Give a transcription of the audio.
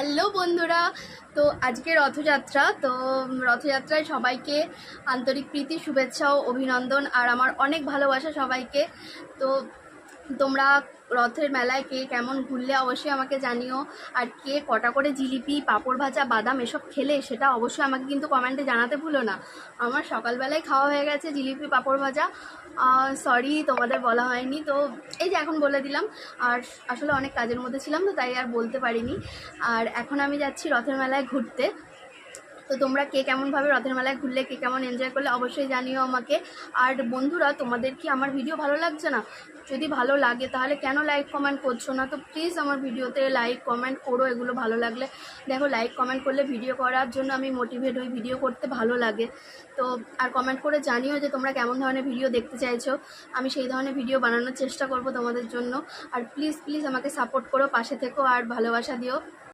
Hello বন্ধুরা, তো আজকে রথযাত্রা। তো রথযাত্রায় সবাইকে আন্তরিক প্রীতি, শুভেচ্ছা ও অভিনন্দন, আর আমার অনেক ভালোবাসা সবাইকে। তো তোমরা রথের মেলায় কে কেমন ঘুরলে অবশ্যই আমাকে জানিও, আর কে কটা করে জিলিপি, পাঁপড় ভাজা, বাদাম এসব খেলে সেটা অবশ্যই আমাকে কিন্তু কমেন্টে জানাতে ভুলো না। আমার সকালবেলায় খাওয়া হয়ে গেছে জিলিপি, পাঁপড় ভাজা। সরি তোমাদের বলা হয়নি, তো এই যে এখন বলে দিলাম। আর আসলে অনেক কাজের মধ্যে ছিলাম, তো তাই আর বলতে পারিনি। আর এখন আমি যাচ্ছি রথের মেলায় ঘুরতে। তো তোমরা কে কেমনভাবে রথের মেলায় ঘুরলে, কে কেমন এনজয় করলে অবশ্যই জানিও আমাকে। আর বন্ধুরা, তোমাদের কি আমার ভিডিও ভালো লাগছে না? যদি ভালো লাগে তাহলে কেন লাইক কমেন্ট করছো না? তো প্লিজ আমার ভিডিওতে লাইক কমেন্ট করো, এগুলো ভালো লাগলে। দেখো, লাইক কমেন্ট করলে ভিডিও করার জন্য আমি মোটিভেট হই, ভিডিও করতে ভালো লাগে। তো আর কমেন্ট করে জানিও যে তোমরা কেমন ধরনের ভিডিও দেখতে চাইছো, আমি সেই ধরনের ভিডিও বানানোর চেষ্টা করব তোমাদের জন্য। আর প্লিজ প্লিজ আমাকে সাপোর্ট করো, পাশে থেকো আর ভালোবাসা দিও।